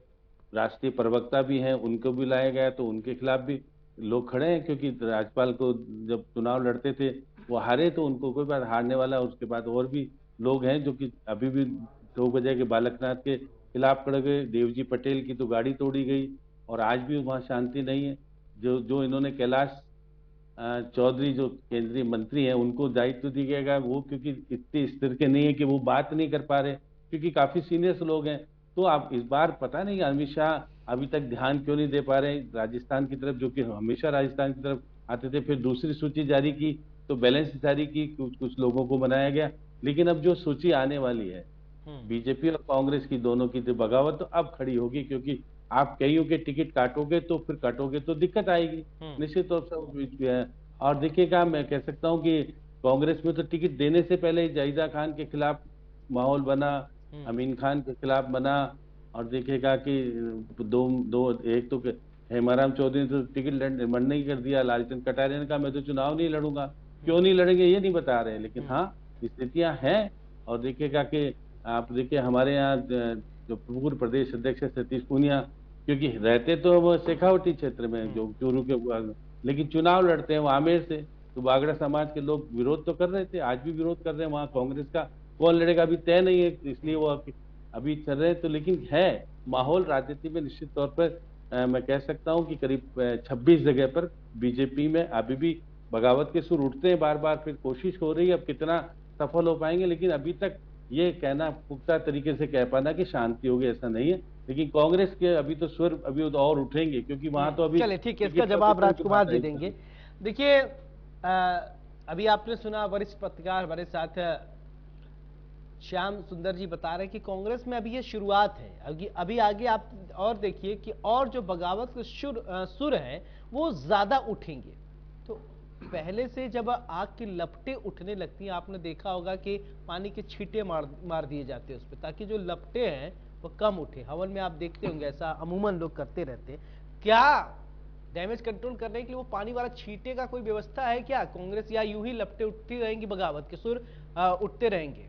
S6: राष्ट्रीय प्रवक्ता भी हैं, उनको भी लाया गया, तो उनके खिलाफ भी लोग खड़े हैं। क्योंकि राज्यपाल को जब चुनाव लड़ते थे वो हारे, तो उनको कोई बात हारने वाला। उसके बाद और भी लोग हैं जो कि अभी भी 2 बजे के बालकनाथ के खिलाफ खड़े गए। देवजी पटेल की तो गाड़ी तोड़ी गई और आज भी वहाँ शांति नहीं है। जो इन्होंने कैलाश चौधरी जो केंद्रीय मंत्री हैं उनको दायित्व दिया गया, वो क्योंकि इतने स्थिर के नहीं है कि वो बात नहीं कर पा रहे, क्योंकि काफी सीनियर लोग हैं। तो आप इस बार पता नहीं अमित शाह अभी तक ध्यान क्यों नहीं दे पा रहे राजस्थान की तरफ, जो कि हमेशा राजस्थान की तरफ आते थे। फिर दूसरी सूची जारी की तो बैलेंस जारी की, कुछ लोगों को बनाया गया। लेकिन अब जो सूची आने वाली है बीजेपी और कांग्रेस की, दोनों की जो बगावत तो अब खड़ी होगी। क्योंकि आप कईयों के टिकट काटोगे तो दिक्कत आएगी निश्चित तौर से। और देखिएगा, मैं कह सकता हूं कि कांग्रेस में तो टिकट देने से पहले जाहिदा खान के खिलाफ माहौल बना, अमीन खान के खिलाफ बना। और देखिएगा कि एक तो हेमाराम चौधरी ने तो टिकट मन नहीं कर दिया, लालचंद कटारिया ने कहा मैं तो चुनाव नहीं लड़ूंगा। क्यों नहीं लड़ेंगे ये नहीं बता रहे, लेकिन हाँ स्थितियां हैं। और देखिएगा कि आप देखिए हमारे यहाँ जो पूर्व प्रदेश अध्यक्ष है सतीश पूनिया, क्योंकि रहते तो वो शेखावटी क्षेत्र में जो चूरू के, लेकिन चुनाव लड़ते हैं वो आमेर से, तो बागड़ा समाज के लोग विरोध तो कर रहे थे, आज भी विरोध कर रहे हैं। वहाँ कांग्रेस का कौन लड़ेगा अभी तय नहीं है, इसलिए वो अभी चल रहे हैं। तो लेकिन है माहौल राजनीति में निश्चित तौर पर मैं कह सकता हूं कि करीब 26 जगह पर बीजेपी में अभी भी बगावत के सुर उठते हैं बार बार। फिर कोशिश हो रही है, अब कितना सफल हो पाएंगे, लेकिन अभी तक ये कहना पुख्ता तरीके से कह पाना कि शांति होगी ऐसा नहीं है। लेकिन कांग्रेस के अभी तो स्वर अभी और उठेंगे, क्योंकि वहां तो अभी
S1: चलिए ठीक है, इसका जवाब राजकुमार जी देंगे। देखिए अभी आपने सुना वरिष्ठ पत्रकार हमारे साथ श्याम सुंदर जी बता रहे हैं कि कांग्रेस में अभी ये शुरुआत है, अभी आगे आप और देखिए कि और जो बगावत के सुर है वो ज्यादा उठेंगे। तो पहले से जब आग की लपटें उठने लगती हैं, आपने देखा होगा कि पानी के छींटे मार दिए जाते हैं उस पर, ताकि जो लपटें हैं वो कम उठे। हवन में आप देखते होंगे ऐसा अमूमन लोग करते रहते हैं। क्या डैमेज कंट्रोल करने के लिए वो पानी वाला छींटे का कोई व्यवस्था है क्या कांग्रेस, या यूं ही लपटें उठती रहेंगी, बगावत के सुर उठते रहेंगे?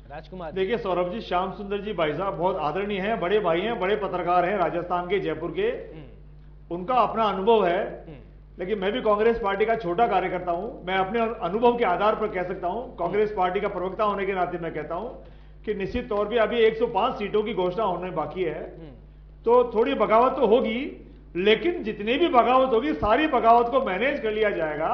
S1: राजकुमार
S4: देखिए सौरभ जी, श्याम सुंदर जी भाई साहब बहुत आदरणीय हैं, बड़े भाई हैं, बड़े पत्रकार हैं राजस्थान के, जयपुर के। उनका अपना अनुभव है, लेकिन मैं भी कांग्रेस पार्टी का छोटा कार्यकर्ता हूं। मैं अपने अनुभव के आधार पर कह सकता हूं, कांग्रेस पार्टी का प्रवक्ता होने के नाते मैं कहता हूं कि निश्चित तौर पे अभी 105 सीटों की घोषणा होने बाकी है, तो थोड़ी बगावत तो होगी, लेकिन जितनी भी बगावत होगी सारी बगावत को मैनेज कर लिया जाएगा।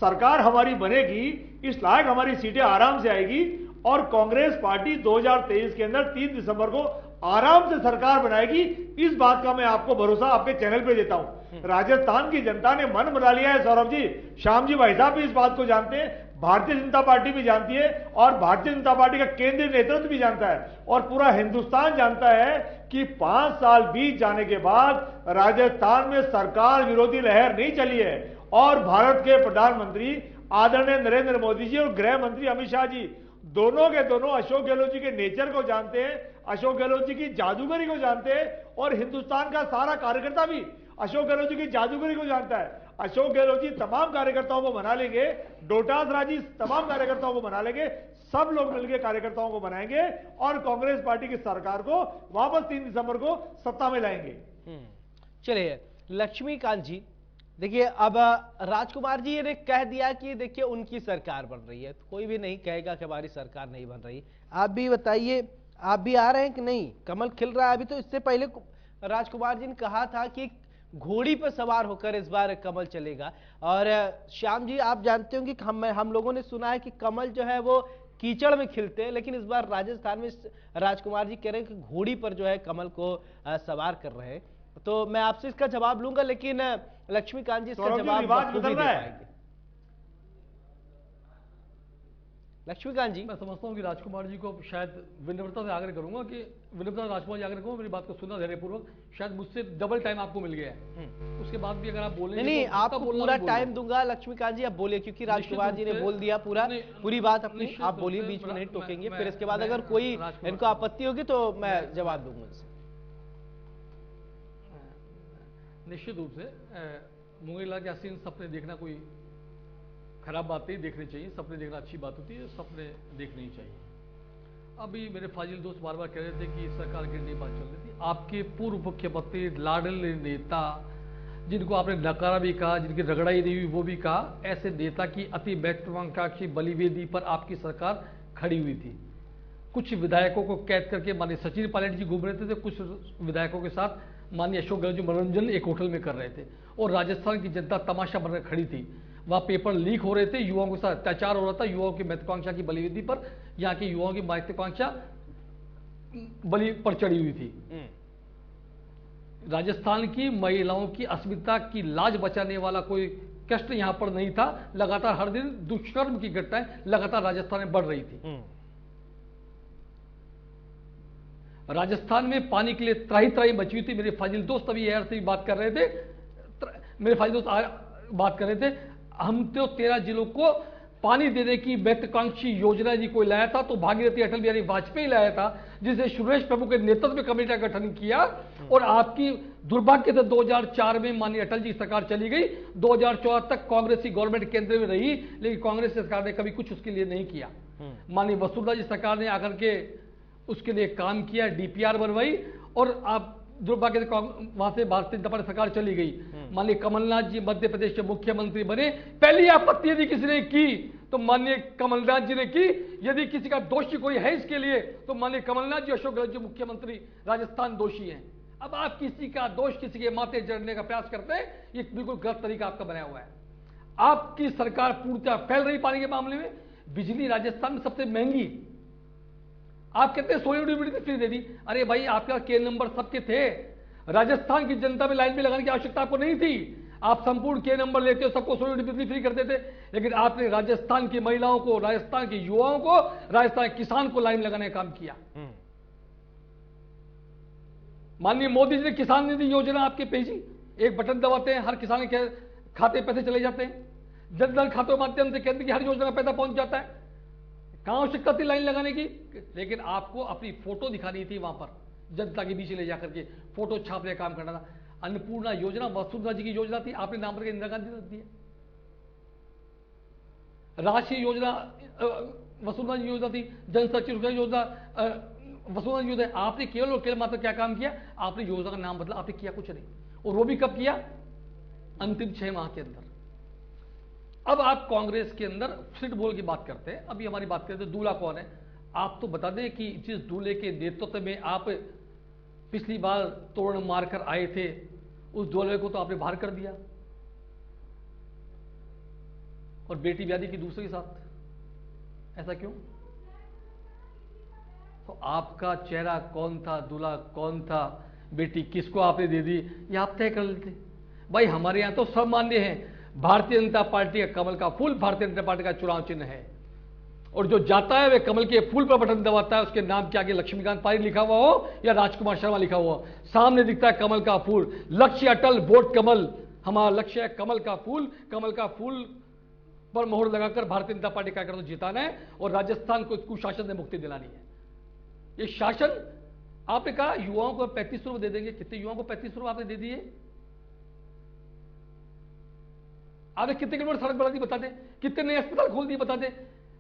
S4: सरकार हमारी बनेगी, इस लायक हमारी सीटें आराम से आएगी, और कांग्रेस पार्टी 2023 के अंदर 3 दिसंबर को आराम से सरकार बनाएगी। इस बात का मैं आपको भरोसा आपके चैनल पे देता हूं। राजस्थान की जनता ने मन बना लिया है सौरभ जी, श्याम जी भाई साहब भी इस बात को जानते हैं, भारतीय जनता पार्टी भी जानती है, और भारतीय जनता पार्टी का केंद्रीय नेतृत्व भी जानता है, और पूरा हिंदुस्तान जानता है कि 5 साल बीत जाने के बाद राजस्थान में सरकार विरोधी लहर नहीं चली है, और भारत के प्रधानमंत्री आदरणीय नरेंद्र मोदी जी और गृह मंत्री अमित शाह जी दोनों के दोनों अशोक गहलोत जी के नेचर को जानते हैं, अशोक गहलोत जी की जादूगरी को जानते हैं, और हिंदुस्तान का सारा कार्यकर्ता भी अशोक गहलोत जी की जादूगरी को जानता है। अशोक गहलोत जी तमाम कार्यकर्ताओं को बना लेंगे, डोटासरा जी तमाम कार्यकर्ताओं को बना लेंगे, सब लोग मिलकर कार्यकर्ताओं को बनाएंगे और कांग्रेस पार्टी की सरकार को वापस 3 दिसंबर को सत्ता में लाएंगे।
S1: चलिए लक्ष्मीकांत जी, देखिए अब राजकुमार जी ने कह दिया कि देखिए उनकी सरकार बन रही है, तो कोई भी नहीं कहेगा कि हमारी सरकार नहीं बन रही। आप भी बताइए, आप भी आ रहे हैं कि नहीं? कमल खिल रहा है अभी। तो इससे पहले राजकुमार जी ने कहा था कि घोड़ी पर सवार होकर इस बार कमल चलेगा, और श्याम जी आप जानते होंगे कि हम लोगों ने सुना है कि कमल जो है वो कीचड़ में खिलते हैं, लेकिन इस बार राजस्थान में राजकुमार जी कह रहे हैं कि घोड़ी पर जो है कमल को सवार कर रहे हैं। तो मैं आपसे इसका जवाब लूंगा, लेकिन लक्ष्मीकांत जी इसका जवाब
S4: बदल रहा है।
S1: लक्ष्मीकांत जी,
S5: मैं समझता हूं कि राजकुमार जी को शायद विनम्रता से आग्रह करूंगा कि विनम्रता राजकुमार जी आग्रह करूंगा, मेरी बात को सुनना धैर्यपूर्वक। शायद मुझसे डबल टाइम आपको मिल गया है, उसके बाद भी अगर आप बोलेंगे
S1: नहीं,
S5: तो
S1: आपको पूरा टाइम दूंगा। लक्ष्मीकांत जी आप बोलिए, क्योंकि राजकुमार जी ने बोल दिया पूरी बात अपनी। आप बोलिए, बीच में नहीं टोकेंगे। फिर इसके बाद अगर कोई इनको आपत्ति होगी तो मैं जवाब दूंगा इनसे।
S5: निश्चित रूप से मुंगेला के हसीन सपने देखना कोई खराब बात नहीं, देखनी चाहिए। सपने देखना अच्छी बात होती है, सपने देखने ही चाहिए। अभी मेरे फाजिल दोस्त बार बार कह रहे थे कि सरकार की नई बात चल रही थी। आपके पूर्व मुख्यमंत्री लाडले नेता, जिनको आपने नकारा भी कहा, जिनकी रगड़ाई नहीं हुई वो भी कहा, ऐसे नेता की अति महत्वाकांक्षी बलिवेदी पर आपकी सरकार खड़ी हुई थी। कुछ विधायकों को कैद करके माननीय सचिन पायलट जी घूम रहे थे, कुछ विधायकों के साथ माननीय अशोक गहलोत जी मनोरंजन एक होटल में कर रहे थे, और राजस्थान की जनता तमाशा बनकर खड़ी थी। वहां पेपर लीक हो रहे थे, युवाओं के साथ अत्याचार हो रहा था, युवाओं की महत्वाकांक्षा की बलिवेदी पर यहाँ के युवाओं की महत्वाकांक्षा बलि पर चढ़ी हुई थी। राजस्थान की महिलाओं की अस्मिता की लाज बचाने वाला कोई कष्ट यहां पर नहीं था। लगातार हर दिन दुष्कर्म की घटनाएं लगातार राजस्थान में बढ़ रही थी। राजस्थान में पानी के लिए त्राही त्राही मची हुई थी। मेरे फाजिल दोस्त अभी एयर से बात कर रहे थे, मेरे फाजिल दोस्त बात कर रहे थे, हम तो 13 जिलों को पानी देने की महत्वाकांक्षी योजना जी कोई लाया था तो भागीरथी अटल बिहारी वाजपेयी लाया था, जिसे सुरेश प्रभु के नेतृत्व में कमेटी का गठन किया। और आपकी दुर्भाग्य से 2004 में माननीय अटल जी सरकार चली गई, 2014 तक कांग्रेस की गवर्नमेंट केंद्र में रही, लेकिन कांग्रेस सरकार ने कभी कुछ उसके लिए नहीं किया। माननीय वसुंधरा जी सरकार ने आकर के उसके लिए काम किया, डीपीआर बनवाई, और आप दुर्भाग्य से वहां से भारतीय जनता पार्टी सरकार चली गई। माननीय कमलनाथ जी मध्य प्रदेश के मुख्यमंत्री बने। पहली आपत्ति यदि किसी ने की तो माननीय कमलनाथ जी ने की। यदि किसी का दोषी कोई है इसके लिए तो माननीय कमलनाथ जी, अशोक गहलोत जी मुख्यमंत्री राजस्थान दोषी हैं। अब आप किसी का दोष किसी के माथे जड़ने का प्रयास करते हैं, ये बिल्कुल गलत तरीका आपका बनाया हुआ है। आपकी सरकार पूर्णतः फैल रही पानी के मामले में। बिजली राजस्थान में सबसे महंगी, आप कहते हैं 16 यूनिट फ्री दे दी। अरे भाई आपका के नंबर सबके थे, राजस्थान की जनता में लाइन में लगाने की आवश्यकता आपको नहीं थी। आप संपूर्ण के नंबर लेते हो, सबको सोलर बिजली फ्री कर देते, लेकिन आपने राजस्थान की महिलाओं को, राजस्थान के युवाओं को, राजस्थान के किसान को लाइन लगाने का काम किया। माननीय मोदी जी ने किसान निधि योजना आपके भेजी, एक बटन दबाते हैं, हर किसान के खाते पैसे चले जाते हैं, जनधन खातों के माध्यम से केंद्र की हर योजना का पैसा पहुंच जाता है। कहां आवश्यकता थी लाइन लगाने की? लेकिन आपको अपनी फोटो दिखानी थी, वहां पर जनता के बीच ले जाकर के फोटो छापने का काम करना था। अन्नपूर्णा योजना वसुंधरा जी की योजना थी, आपने नाम रख इंदिरा गांधी रख दिया। राष्ट्रीय योजना वसुंधरा जी योजना थी, जनसुरक्षा योजना वसुंधरा जी योजना। आपने केवल और केवल मात्र क्या काम किया? आपने योजना का नाम बदला, आपने किया कुछ नहीं। और वो भी कब किया? अंतिम 6 माह के अंदर। अब आप कांग्रेस के अंदर सीट बोल की बात करते हैं। अभी हमारी बात करते हैं दूल्हा कौन है। आप तो बता दें कि जिस दूल्हे के नेतृत्व में आप पिछली बार तोरण मारकर आए थे, उस दूल्हे को तो आपने बाहर कर दिया और बेटी ब्याह की दूसरे के साथ। ऐसा क्यों? तो आपका चेहरा कौन था, दूल्हा कौन था, बेटी किसको आपने दे दी, ये आप तय कर लेते। भाई हमारे यहां तो सब मान्य है, भारतीय जनता पार्टी का कमल का फूल भारतीय जनता पार्टी का चुनाव चिन्ह है, और जो जाता है वे कमल के फूल पर बटन दबाता है। उसके नाम के आगे लक्ष्मीकांत पारिक लिखा हुआ हो या राजकुमार शर्मा लिखा हुआ हो, सामने दिखता है कमल का फूल। लक्ष्य अटल, वोट कमल। हमारा लक्ष्य है कमल का फूल। कमल का फूल पर मोहर लगाकर भारतीय जनता पार्टी कार्यकर्ताओं को जिताना है और राजस्थान को कुशासन से मुक्ति दिलानी है। ये शासन आपने कहा युवाओं को 3500 रुपए दे देंगे। कितने युवाओं को 3500 रुपए आपने दे दिए? आपने कितने किलोमीटर सड़क बना दी बता दें? कितने नए अस्पताल खोल दिए बता दें?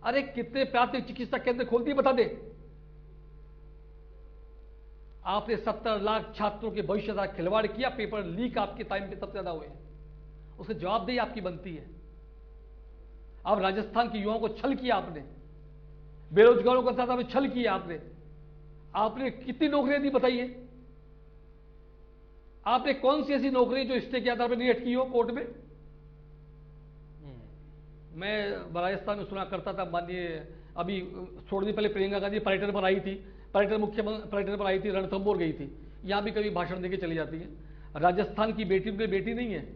S5: अरे कितने प्राथमिक चिकित्सा केंद्र खोल दिए बता दें? आपने 70 लाख छात्रों के भविष्य का खिलवाड़ किया। पेपर लीक आपके टाइम पे सबसे ज्यादा हुए हैं, उसकी जवाबदेही आपकी बनती है। अब राजस्थान के युवाओं को छल किया आपने, बेरोजगारों के साथ आपने छल किया। आपने कितनी नौकरियां दी बताइए? आपने कौन सी ऐसी नौकरी जो स्टे के आधार पर नहीं अटकी हो कोर्ट में? मैं राजस्थान में सुना करता था, माननीय अभी थोड़ी दिन पहले प्रियंका गांधी पर्यटन पर आई थी, पर्यटन पर आई थी, रणथंभौर गई थी। यहां भी कभी भाषण देके चली जाती है। राजस्थान की बेटी उनकी बेटी नहीं है,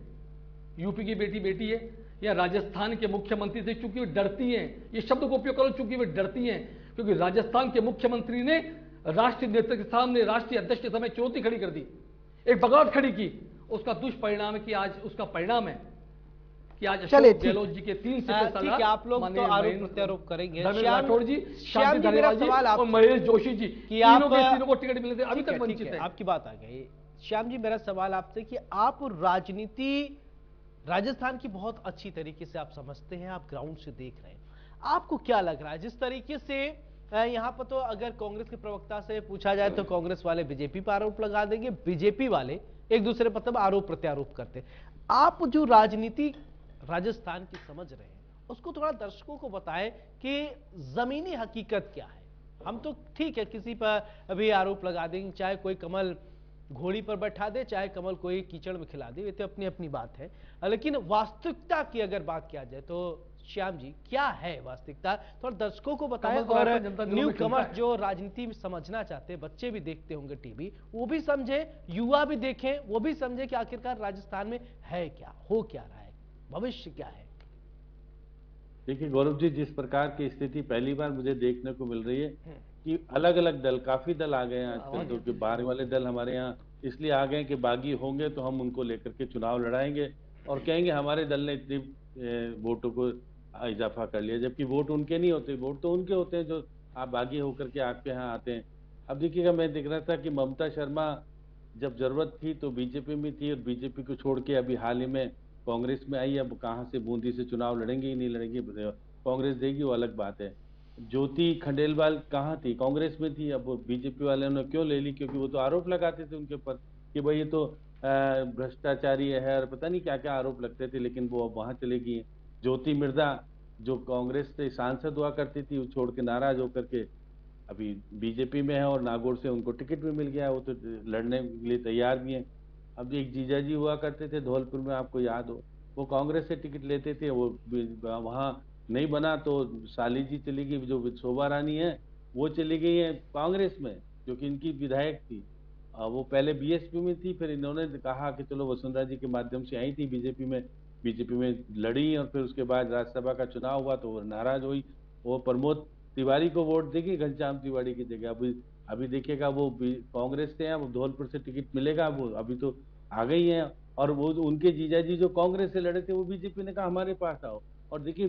S5: यूपी की बेटी बेटी है। या राजस्थान के मुख्यमंत्री से चूंकि वे डरती हैं, ये शब्द को उपयोग करो, चूंकि वे डरती हैं, क्योंकि राजस्थान के मुख्यमंत्री ने राष्ट्रीय नेतृत्व के सामने, राष्ट्रीय अध्यक्ष के समय चुनौती खड़ी कर दी, एक बगावत खड़ी की। उसका दुष्परिणाम है कि आज उसका परिणाम है कि आज अशोक गहलोत जी के 3 से
S1: ठीक है, आप लोग तो आरोप प्रत्यारोप करेंगे।
S5: राठौड़ जी, शांति धारीवाल जी और महेश जोशी जी, तीनों को टिकट मिले थे, अभी तक वंचित है।
S1: आपकी बात आ गई। श्याम जी, मेरा सवाल आपसे कि आप राजनीति राजस्थान की बहुत अच्छी तरीके से आप समझते हैं, आप ग्राउंड से देख रहे हैं, आपको क्या लग रहा है जिस तरीके से यहां पर तो अगर कांग्रेस के प्रवक्ता से पूछा जाए तो कांग्रेस वाले बीजेपी पर आरोप लगा देंगे, बीजेपी वाले एक दूसरे पर तब आरोप प्रत्यारोप करते। आप जो राजनीति राजस्थान की समझ रहे हैं उसको थोड़ा दर्शकों को बताएं कि जमीनी हकीकत क्या है। हम तो ठीक है किसी पर अभी आरोप लगा देंगे, चाहे कोई कमल घोड़ी पर बैठा दे, चाहे कमल कोई कीचड़ में खिला दे, ये तो अपनी अपनी बात है। लेकिन वास्तविकता की अगर बात किया जाए तो श्याम जी क्या है वास्तविकता, थोड़ा दर्शकों को बताएं। और न्यू कमर जो राजनीति में समझना चाहते हैं, बच्चे भी देखते होंगे टीवी, वो भी समझे, युवा भी देखें, वो भी समझे कि आखिरकार राजस्थान में है क्या, हो क्या रहा है, भविष्य क्या है।
S6: देखिए गौरव जी, जिस प्रकार की स्थिति पहली बार मुझे देखने को मिल रही है कि अलग अलग दल, काफी दल आ गए हैं आजकल, जो कि बाहर वाले दल हमारे यहाँ इसलिए आ गए कि बागी होंगे तो हम उनको लेकर के चुनाव लड़ाएंगे और कहेंगे हमारे दल ने इतनी वोटों को इजाफा कर लिया, जबकि वोट उनके नहीं होते, वोट तो उनके होते हैं जो आप बागी होकर के आपके यहाँ आते हैं। अब देखिएगा, मैं देख रहा था कि ममता शर्मा जब जरूरत थी तो बीजेपी में थी और बीजेपी को छोड़ के अभी हाल ही में कांग्रेस में आई। अब कहाँ से बूंदी से चुनाव लड़ेंगे ही नहीं लड़ेंगे, कांग्रेस देगी वो अलग बात है। ज्योति खंडेलवाल कहाँ थी, कांग्रेस में थी, अब वो बीजेपी वाले ने क्यों ले ली? क्योंकि वो तो आरोप लगाते थे उनके ऊपर कि भाई ये तो भ्रष्टाचारी है और पता नहीं क्या क्या आरोप लगते थे, लेकिन वो अब वहां चले गई। ज्योति मिर्जा जो कांग्रेस से सांसद हुआ करती थी, वो छोड़ के नाराज होकर के अभी बीजेपी में है और नागौर से उनको टिकट भी मिल गया, वो तो लड़ने के लिए तैयार भी हैं। अब एक जीजा जी हुआ करते थे धौलपुर में, आपको याद हो, वो कांग्रेस से टिकट लेते थे, वो वहां नहीं बना तो साली जी चली गई, जो शोभा रानी है वो चली गई है कांग्रेस में, जो कि इनकी विधायक थी। वो पहले बीएसपी में थी, फिर इन्होंने कहा कि चलो वसुंधरा जी के माध्यम से आई थी बीजेपी में लड़ी, और फिर उसके बाद राज्यसभा का चुनाव हुआ तो वो नाराज हुई, वो प्रमोद तिवारी को वोट देगी घनश्याम तिवारी की जगह। अभी देखिएगा वो कांग्रेस से हैं, वो धौलपुर से टिकट मिलेगा, वो अभी तो आ गई हैं। और वो उनके जीजाजी जो कांग्रेस से लड़े थे वो बीजेपी ने कहा हमारे पास आओ। और देखिए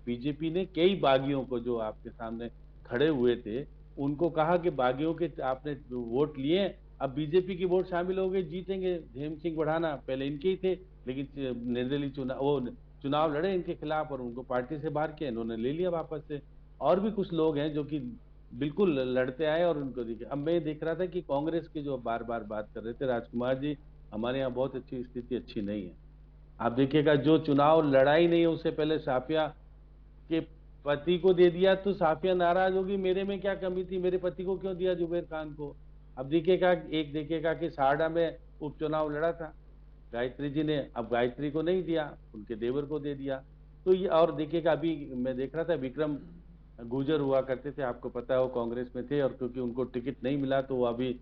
S6: बीजेपी ने कई बागियों को जो आपके सामने खड़े हुए थे उनको कहा कि बागियों के आपने वोट लिए, अब बीजेपी की वोट शामिल हो गए, जीतेंगे। हेम सिंह बढ़ाना पहले इनके ही थे, लेकिन निर्दलीय चुनाव लड़े इनके खिलाफ और उनको पार्टी से बाहर किया, इन्होंने ले लिया वापस से। और भी कुछ लोग हैं जो कि बिल्कुल लड़ते आए और उनको दिखे। अब मैं देख रहा था कि कांग्रेस की जो बार बार बात कर रहे थे राजकुमार जी, हमारे यहाँ बहुत अच्छी स्थिति अच्छी नहीं है। आप देखिएगा जो चुनाव लड़ा ही नहीं है उससे पहले साफिया के पति को दे दिया, तो साफिया नाराज होगी, मेरे में क्या कमी थी, मेरे पति को क्यों दिया जुबेर खान को। अब देखिएगा कि सारडा में उपचुनाव लड़ा था गायत्री जी ने, अब गायत्री को नहीं दिया, उनके देवर को दे दिया। तो ये और देखिएगा अभी मैं देख रहा था विक्रम गुर्जर हुआ करते थे, आपको पता है वो कांग्रेस में थे, और क्योंकि उनको टिकट नहीं मिला तो वो अभी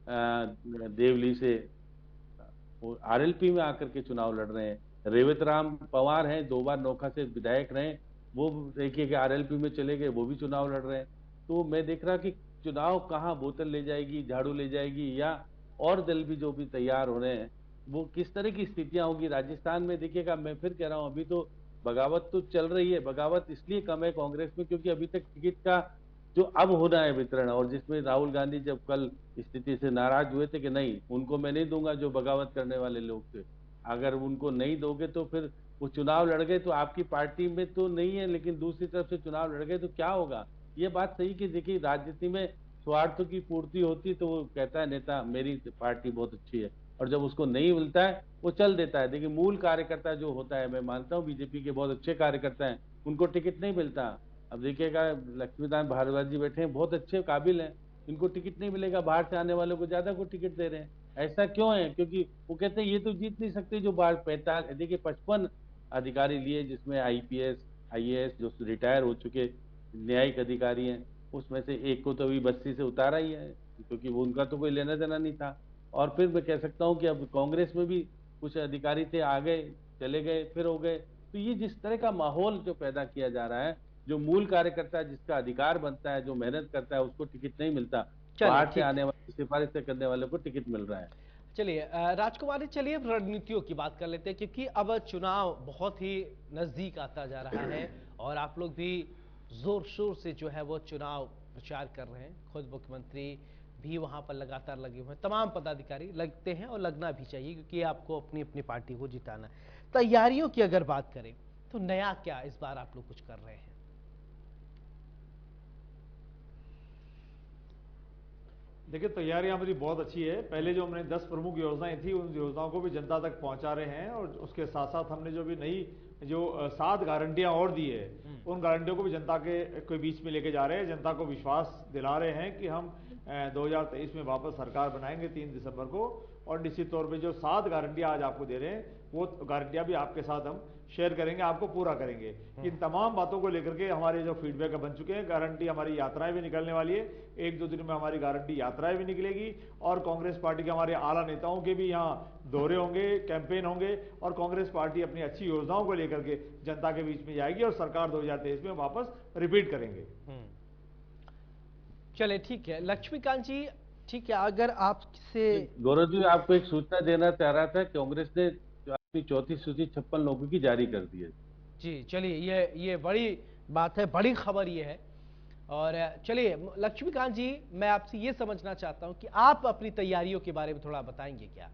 S6: देवली से वो आरएलपी में आकर के चुनाव लड़ रहे हैं। रेवत राम पवार हैं, 2 बार नोखा से विधायक रहे, वो देखिए कि आरएलपी में चले गए, वो भी चुनाव लड़ रहे हैं। तो मैं देख रहा कि चुनाव कहाँ बोतल ले जाएगी, झाड़ू ले जाएगी, या और दल भी जो भी तैयार हो रहे हैं वो किस तरह की स्थितियां होगी राजस्थान में। देखिएगा मैं फिर कह रहा हूं, अभी तो बगावत तो चल रही है, बगावत इसलिए कम है कांग्रेस में क्योंकि अभी तक टिकट का जो अब होना है वितरण, और जिसमें राहुल गांधी जब कल स्थिति से नाराज हुए थे कि नहीं उनको मैं नहीं दूंगा जो बगावत करने वाले लोग थे, अगर उनको नहीं दोगे तो फिर वो चुनाव लड़ गए तो आपकी पार्टी में तो नहीं है, लेकिन दूसरी तरफ से चुनाव लड़ गए तो क्या होगा। ये बात सही कि देखिए राजनीति में स्वार्थों की पूर्ति होती तो वो कहता है नेता मेरी पार्टी बहुत अच्छी है, और जब उसको नहीं मिलता है वो चल देता है। देखिए मूल कार्यकर्ता जो होता है, मैं मानता हूँ बीजेपी के बहुत अच्छे कार्यकर्ता हैं, उनको टिकट नहीं मिलता। अब देखिएगा लक्ष्मीकांत भारद्वाज जी बैठे हैं, बहुत अच्छे काबिल हैं, इनको टिकट नहीं मिलेगा, बाहर से आने वालों को ज्यादा को टिकट दे रहे हैं। ऐसा क्यों है? क्योंकि वो कहते हैं ये तो जीत नहीं सकते जो बाहर 45 देखिए 55 अधिकारी लिए, जिसमें आईपीएस आईएएस जो रिटायर हो चुके न्यायिक अधिकारी हैं, उसमें से एक को तो अभी बस्ती से उतारा ही है क्योंकि वो उनका तो कोई लेना देना नहीं था। और फिर मैं कह सकता हूं कि अब कांग्रेस में भी कुछ अधिकारी थे, आ गए चले गए फिर हो गए। तो ये जिस तरह का माहौल जो पैदा किया जा रहा है, जो मूल कार्यकर्ता जिसका अधिकार बनता है, जो मेहनत करता है, उसको टिकट नहीं मिलता, बाहर से आने वाले सिफारिश करने वाले को टिकट मिल रहा है।
S1: चलिए राजकुमार जी, चलिए अब रणनीतियों की बात कर लेते हैं क्योंकि अब चुनाव बहुत ही नजदीक आता जा रहा है और आप लोग भी जोर शोर से जो है वो चुनाव प्रचार कर रहे हैं। खुद मुख्यमंत्री भी वहां पर लगातार लगे हुए हैं, तमाम पदाधिकारी लगते हैं और लगना भी चाहिए क्योंकि आपको अपनी अपनी पार्टी को जिताना है। तैयारियों की अगर बात करें तो नया क्या इस बार आप लोग कुछ कर रहे हैं?
S4: देखिए तैयारी हमारी बहुत अच्छी है। पहले जो हमने 10 प्रमुख योजनाएं थी उन योजनाओं को भी जनता तक पहुंचा रहे हैं, और उसके साथ साथ हमने जो भी नई जो 7 गारंटियां और दी है उन गारंटियों को भी जनता के बीच में लेके जा रहे हैं। जनता को विश्वास दिला रहे हैं कि हम 2023 में वापस सरकार बनाएंगे 3 दिसंबर को, और निश्चित तौर पे जो 7 गारंटियां आज आपको दे रहे हैं वो गारंटियां भी आपके साथ हम शेयर करेंगे, आपको पूरा करेंगे। इन तमाम बातों को लेकर के हमारे जो फीडबैक बन चुके हैं, गारंटी हमारी यात्राएं भी निकलने वाली है, 1-2 दिन में हमारी गारंटी यात्राएं भी निकलेगी, और कांग्रेस पार्टी के हमारे आला नेताओं के भी यहाँ दौरे होंगे, कैंपेन होंगे, और कांग्रेस पार्टी अपनी अच्छी योजनाओं को लेकर के जनता के बीच में जाएगी और सरकार 2023 में वापस रिपीट करेंगे।
S1: चले ठीक है लक्ष्मीकांत जी, ठीक है अगर आपसे
S6: गौरव जी आपको एक सूचना देना चाह रहा था, कांग्रेस ने अपनी चौथी सूची 56 लोगों की जारी कर दी है।
S1: जी चलिए ये बड़ी बात है, बड़ी खबर ये है। और चलिए लक्ष्मीकांत जी, मैं आपसे ये समझना चाहता हूं कि आप अपनी तैयारियों के बारे में थोड़ा बताएंगे क्या?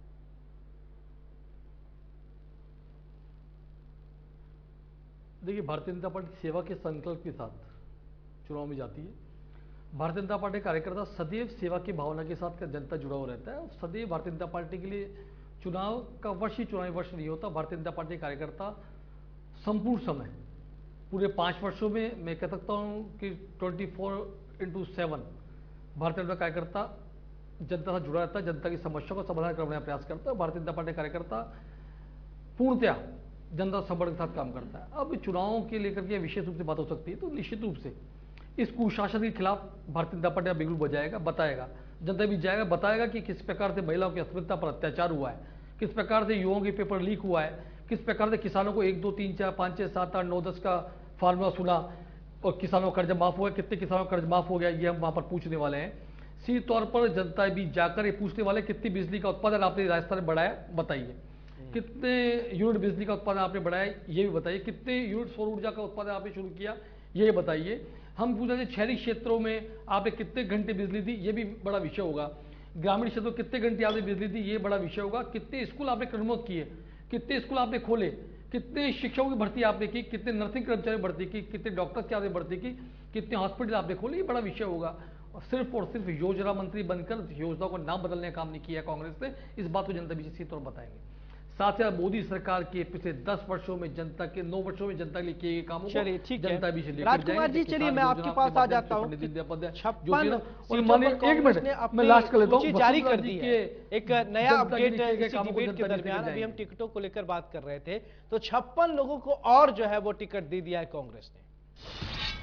S5: देखिए भारतीय जनता पार्टी सेवा के संकल्प के साथ चुनाव में जाती है। भारतीय जनता पार्टी कार्यकर्ता सदैव सेवा की भावना के साथ जनता जुड़ा हुआ रहता है। सदैव भारतीय जनता पार्टी के लिए चुनाव का वर्ष ही चुनावी वर्ष नहीं होता। भारतीय जनता पार्टी कार्यकर्ता संपूर्ण समय पूरे 5 वर्षों में मैं कह सकता हूं कि 24/7 भारतीय जनता कार्यकर्ता जनता से जुड़ा रहता है, जनता की समस्याओं का समाधान करने का प्रयास करता है। भारतीय जनता पार्टी कार्यकर्ता पूर्णतया जनता संपर्क के साथ काम करता है। अब चुनावों के लेकर के विशेष रूप से बात हो सकती है, तो निश्चित रूप से इस कुशासन के खिलाफ भारतीय जनता पार्टी बिल्कुल बजाएगा, बताएगा, जनता भी जाएगा, बताएगा कि किस प्रकार से महिलाओं की अस्मिता पर अत्याचार हुआ है, किस प्रकार से युवाओं के पेपर लीक हुआ है, किस प्रकार से किसानों को 1 2 3 4 5 6 7 8 9 10 का फार्मूला सुना और किसानों का कर्ज माफ हुआ, कितने किसानों का कर्ज माफ हो गया, ये हम वहां पर पूछने वाले हैं। सीधे तौर पर जनता भी जाकर ये पूछने वाले कितनी बिजली का उत्पादन आपने राजस्थान में बढ़ाया, बताइए, कितने यूनिट बिजली का उत्पादन आपने बढ़ाया, ये भी बताइए, कितने यूनिट सौर ऊर्जा का उत्पादन आपने शुरू किया, ये बताइए। हम पूछ रहे थे शहरी क्षेत्रों में आपने कितने घंटे बिजली दी, ये भी बड़ा विषय होगा। ग्रामीण क्षेत्रों में कितने घंटे आपने बिजली दी, ये बड़ा विषय होगा। कितने स्कूल आपने कर्मोन्मुख किए, कितने स्कूल आपने खोले, कितने शिक्षकों की भर्ती आपने की, कितने नर्सिंग कर्मचारी भर्ती की, कितने डॉक्टर्स की आपने भर्ती की, कितने हॉस्पिटल आपने खोले, ये बड़ा विषय होगा। और सिर्फ योजना मंत्री बनकर योजनाओं को नाम बदलने का काम नहीं किया कांग्रेस ने, इस बात को जनता भी सीधे तौर पर बताएंगे। साथ ही मोदी सरकार के पिछले 10 वर्षों में जनता के 9 वर्षों में जनता के लिए किए गए कामों को
S1: चलिए ठीक है
S5: जनता भी से लेकर
S1: राजकुमार जी, चलिए मैं आपके पास आ जाता हूँ। 56
S5: और मानिए एक मिनट मैं लास्ट कर लेता हूँ,
S1: जारी कर दी है एक नया
S5: जनता के लिए
S1: अपडेट
S5: किए गए
S1: इसी
S5: कामों को
S1: डिबेट के
S5: जनता भी
S1: दरमियान।
S5: लेकर
S1: अभी हम
S5: जाएंगे।
S1: टिकटों को लेकर बात कर रहे थे, तो 56 लोगों को और जो है वो टिकट दे दिया है कांग्रेस ने।